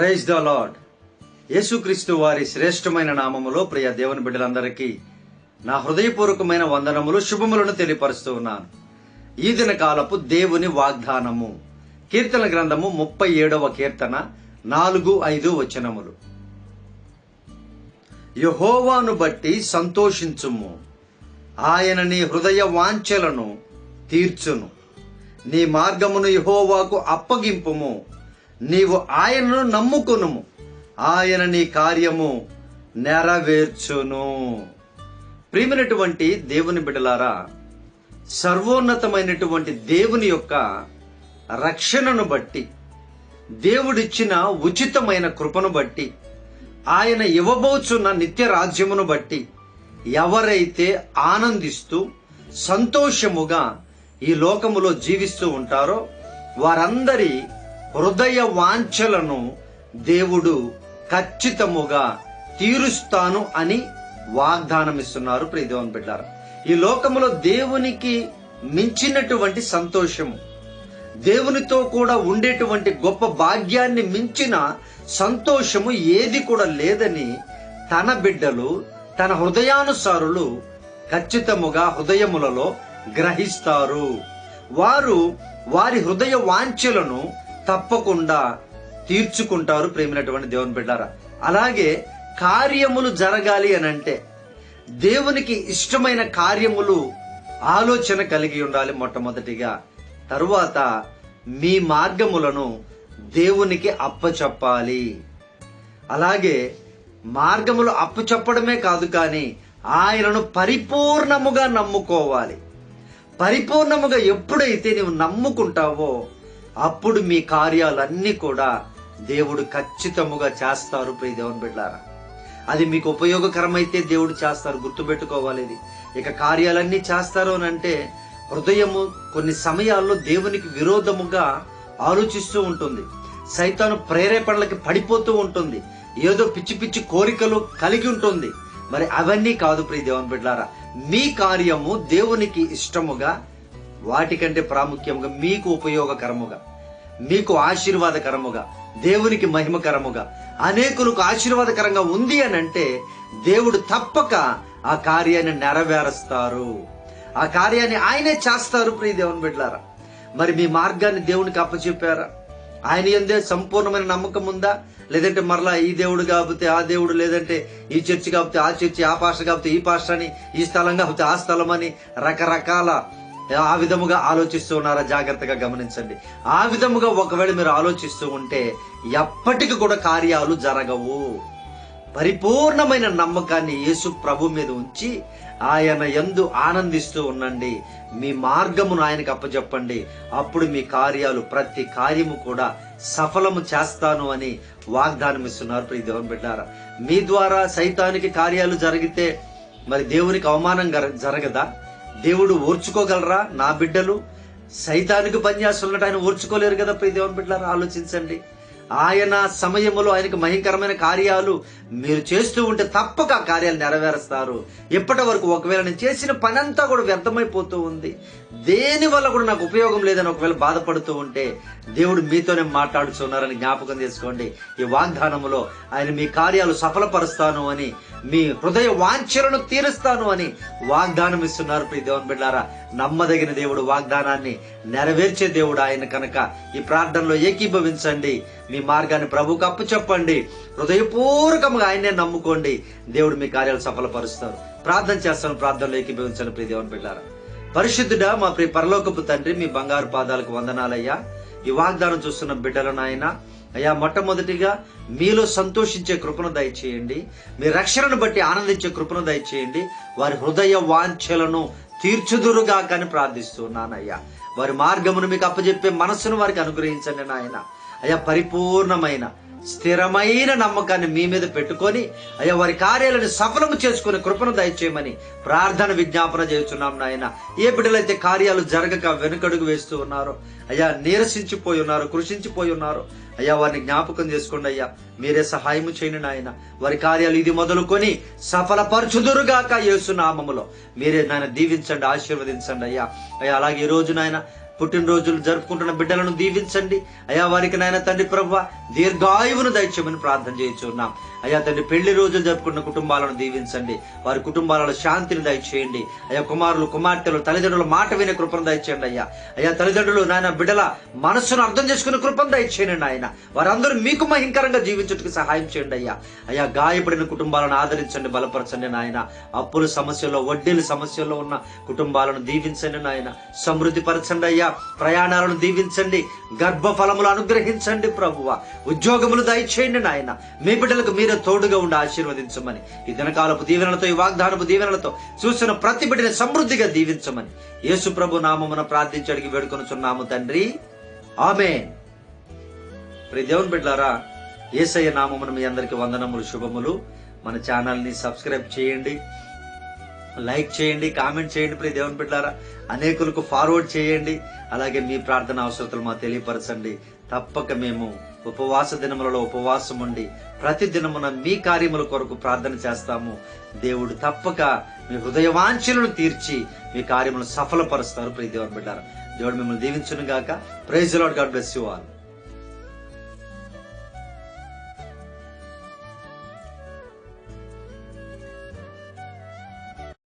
Praise the lord. యేసుక్రీస్తు వారి శ్రేష్టమైన నామములో ప్రియ దేవుని బిడ్డలందరికీ నా హృదయపూర్వకమైన వందనములు, శుభములను తెలియపరుస్తూ ఉన్నాను. ఈ దిన కాలపు దేవుని వాగ్దానము, కీర్తన గ్రంథము 37వ కీర్తన 4-5 వచనములు. యెహోవాను బట్టి సంతోషించుము, ఆయన నీ హృదయ వాంఛలను తీర్చును. నీ మార్గమును యెహోవాకు అప్పగింపుము, నీవు ఆయనను నమ్ముకొనుము, ఆయన నీ కార్యము నెరవేర్చును. ప్రియమైనటువంటి దేవుని బిడ్డలారా, సర్వోన్నతమైనటువంటి దేవుని యొక్క రక్షణను బట్టి, దేవుడిచ్చిన ఉచితమైన కృపను బట్టి, ఆయన ఇవ్వబోచున్న నిత్య రాజ్యమును బట్టి ఎవరైతే ఆనందిస్తూ సంతోషముగా ఈ లోకములో జీవిస్తూ ఉంటారో వారందరి హృదయ వాంఛలను దేవుడు ఖచ్చితముగా తీరుస్తాను అని వాగ్దానం ఇస్తున్నారు. ప్రియ దేవుని బిడ్డలారా, ఈ లోకములో దేవునికి మించినటువంటి సంతోషము, దేవునితో కూడా ఉండేటువంటి గొప్ప భాగ్యాన్ని మించిన సంతోషము ఏది కూడా లేదని తన బిడ్డలు, తన హృదయానుసారులు ఖచ్చితముగా హృదయములలో గ్రహిస్తారు. వారు వారి హృదయ వాంఛలను తప్పకుండా తీర్చుకుంటారు. ప్రేమైనటువంటి దేవుని బిడ్డారా, అలాగే కార్యములు జరగాలి అని అంటే దేవునికి ఇష్టమైన కార్యములు ఆలోచన కలిగి ఉండాలి మొట్టమొదటిగా. తరువాత మీ మార్గములను దేవునికి అప్పచెప్పాలి. అలాగే మార్గములు అప్పచెప్పడమే కాదు, కానీ ఆయనను పరిపూర్ణముగా నమ్ముకోవాలి. పరిపూర్ణముగా ఎప్పుడైతే నీవు నమ్ముకుంటావో అప్పుడు మీ కార్యాలన్నీ కూడా దేవుడు ఖచ్చితముగా చేస్తారు. ప్రియ దేవుని బిడ్డలారా, అది మీకు ఉపయోగకరమైతే దేవుడు చేస్తారు. గుర్తుపెట్టుకోవాలి ఇది. ఇక కార్యాలన్నీ చేస్తారు అని అంటే హృదయము కొన్ని సమయాల్లో దేవునికి విరోధముగా ఆలోచిస్తూ ఉంటుంది. సైతాను ప్రేరేపణలకి పడిపోతూ ఉంటుంది. ఏదో పిచ్చి పిచ్చి కోరికలు కలిగి ఉంటుంది. మరి అవన్నీ కాదు ప్రియ దేవుని బిడ్డలారా. మీ కార్యము దేవునికి ఇష్టముగా, వాటికంటే ప్రాముఖ్యముగా మీకు ఉపయోగకరముగా, మీకు ఆశీర్వాదకరముగా, దేవునికి మహిమకరముగా, అనేకులకు ఆశీర్వాదకరంగా ఉంది అని అంటే దేవుడు తప్పక ఆ కార్యాన్ని నెరవేరుస్తారు. ఆ కార్యాన్ని ఆయనే చేస్తారు. ప్రియ దేవుని బిడ్డలారా, మరి మీ మార్గాన్ని దేవునికి అప్పచెప్పారా? ఆయన యందే సంపూర్ణమైన నమ్మకం ఉందా? లేదంటే మరలా ఈ దేవుడు కాకపోతే ఆ దేవుడు, లేదంటే ఈ చర్చి కాకపోతే ఆ చర్చి, ఆ పాస్టర్ కాకపోతే ఈ పాస్టర్ అని, ఈ స్థలం కాకపోతే ఆ స్థలం అని రకరకాల ఆ విధముగా ఆలోచిస్తూ ఉన్నారా? జాగ్రత్తగా గమనించండి. ఆ విధముగా ఒకవేళ మీరు ఆలోచిస్తూ ఉంటే ఎప్పటికీ కూడా కార్యాలు జరగవు. పరిపూర్ణమైన నమ్మకాన్ని యేసు ప్రభు మీద ఉంచి ఆయన యందు ఆనందిస్తూ ఉండండి. మీ మార్గమును ఆయనకు అప్పచెప్పండి. అప్పుడు మీ కార్యాలు, ప్రతి కార్యము కూడా సఫలము చేస్తాను అని వాగ్దానం ఇస్తున్నారు. ప్రియ దేవుని బిడ్డారా, మీ ద్వారా సైతానికి కార్యాలు జరిగితే మరి దేవునికి అవమానం జరగదా? దేవుడు ఓర్చుకోగలరా? నా బిడ్డలు సైతానికి పనిచేస్తున్నట్టు ఆయన ఓర్చుకోలేరు కదా. ప్రియ దేవుని బిడ్డలారా, ఆలోచించండి. ఆయన సమయములో ఆయనకు మహికరమైన కార్యాలు మీరు చేస్తూ ఉంటే తప్పక ఆ కార్యాలు నెరవేరుస్తారు. ఇప్పటి వరకు ఒకవేళ నేను చేసిన పని అంతా కూడా వ్యర్థమైపోతూ ఉంది, దేని వల్ల కూడా నాకు ఉపయోగం లేదని ఒకవేళ బాధపడుతూ ఉంటే దేవుడు మీతోనే మాట్లాడుతున్నారని జ్ఞాపకం చేసుకోండి. ఈ వాగ్దానములో ఆయన మీ కార్యాలు సఫలపరుస్తాను అని, మీ హృదయ వాంఛలను తీరుస్తాను అని వాగ్దానం ఇస్తున్నారు. ప్రియ దేవుని బిడ్డలారా, నమ్మదగిన దేవుడు, వాగ్దానాన్ని నెరవేర్చే దేవుడు ఆయన కనుక ఈ ప్రార్థనలో ఏకీభవించండి. మీ మార్గాన్ని ప్రభువుకు అప్పచెప్పండి. హృదయపూర్వకంగా ఆయనే నమ్ముకోండి. దేవుడు మీ కార్యాలు సఫలపరుస్తారు. ప్రార్థన చేస్తాను. ప్రార్థనలో ఏకీభవించండి. ప్రియ దేవుని బిడ్డలారా, పరిశుద్ధుడా మా ప్రియ పరలోకపు తండ్రి, మీ బంగారు పాదాలకు వందనాలయ్యా. ఈ వాగ్దానం చూస్తున్న బిడ్డలను ఆయన అయ్యా, మొట్టమొదటిగా మీలో సంతోషించే కృపను దయచేయండి. మీ రక్షణను బట్టి ఆనందించే కృపను దయచేయండి. వారి హృదయ వాంఛలను తీర్చుదురుగా కానీ ప్రార్థిస్తున్నానయ్యా. వారి మార్గమును మీకు అప్పచెప్పే మనస్సును వారికి అనుగ్రహించండి నాయన. అయ్యా, పరిపూర్ణమైన స్థిరమైన నమ్మకాన్ని మీ మీద పెట్టుకొని అయ్యా వారి కార్యాలను సఫలము చేసుకునే కృపను దయచేయమని ప్రార్థన విజ్ఞాపన చేస్తున్నాం నాయన. ఏ బిడ్డలైతే కార్యాలు జరగక వెనుకడుగు వేస్తూ ఉన్నారో, అయ్యా నీరసించిపోయి ఉన్నారు, కృషించిపోయి ఉన్నారు, అయ్యా వారిని జ్ఞాపకం చేసుకోండి. అయ్యా మీరే సహాయము చేయండి నాయన. వారి కార్యాలు ఇది మొదలుకొని సఫలపరచుదురుగాక యేసు నామములో మీరే నాయన దీవించండి, ఆశీర్వదించండి అయ్యా. అయ్యా అలాగే ఈ రోజు నాయన పుట్టినరోజులు జరుపుకుంటున్న బిడ్డలను దీవించండి అయా. వారికి నాయన తండ్రి ప్రభువా దీర్ఘాయువును దయచేయమని ప్రార్థన చేయించున్నాం అయ్యా. తండ్రి పెళ్లి రోజులు జరుపుకున్న కుటుంబాలను దీవించండి, వారి కుటుంబాలలో శాంతిని దయచేయండి అయ్యా. కుమారులు కుమార్తెలు తల్లిదండ్రుల మాట వినే కృపను దయచేయండి అయ్యా. అయ్యా తల్లిదండ్రులు నాయన బిడ్డల మనస్సును అర్థం చేసుకునే కృపను దయచేయండి ఆయన. వారందరూ మీకు మహింకరంగా జీవించుటకు సహాయం చేయండి అయ్యా. అయ్యా గాయపడిన కుటుంబాలను ఆదరించండి, బలపరచండి నాయన. అప్పుల సమస్యల్లో వడ్డీల సమస్యల్లో ఉన్న కుటుంబాలను దీవించండి నాయన. సమృద్ధి పరచండి అయ్యా. ప్రయాణాలను దీవించండి, గర్భఫలములు అనుగ్రహించండి ప్రభువ. ఉద్యోగములు దయచేయండి నాయన. మీ బిడ్డలకు మీరే తోడుగా ఉండి ఆశీర్వదించమని, ఈ దినకాలపు దీవెనలతో ఈ వాగ్దానపు దీవెనలతో చూసిన ప్రతి బిడ్డని సమృద్ధిగా దీవించమని యేసు ప్రభు నామమున ప్రార్థించి అడిగి వేడుకొనుచున్నాము తండ్రి, ఆమేన్. ప్రియ దేవుని బిడ్డలారా, యేసయ్య నామమున మీ అందరికి వందనములు, శుభములు. మన ఛానల్ ని సబ్స్క్రైబ్ చేయండి, లైక్ చేయండి, కామెంట్ చేయండి. ప్రియ దేవుని బిడ్డలారా, అనేకులకు ఫార్వర్డ్ చేయండి. అలాగే మీ ప్రార్థన అవసరతలు మాకు తెలియపరచండి. తప్పక మేము ఉపవాస దినములలో ఉపవాసం ఉండి ప్రతి దినమున మీ కార్యముల కొరకు ప్రార్థన చేస్తాము. దేవుడు తప్పక మీ హృదయ వాంఛలను తీర్చి మీ కార్యములను సఫలపరుస్తారు. ప్రియ దేవుని బిడ్డలారా, దేవుడు మిమ్మల్ని దీవించును గాక. Praise the Lord. God bless you all.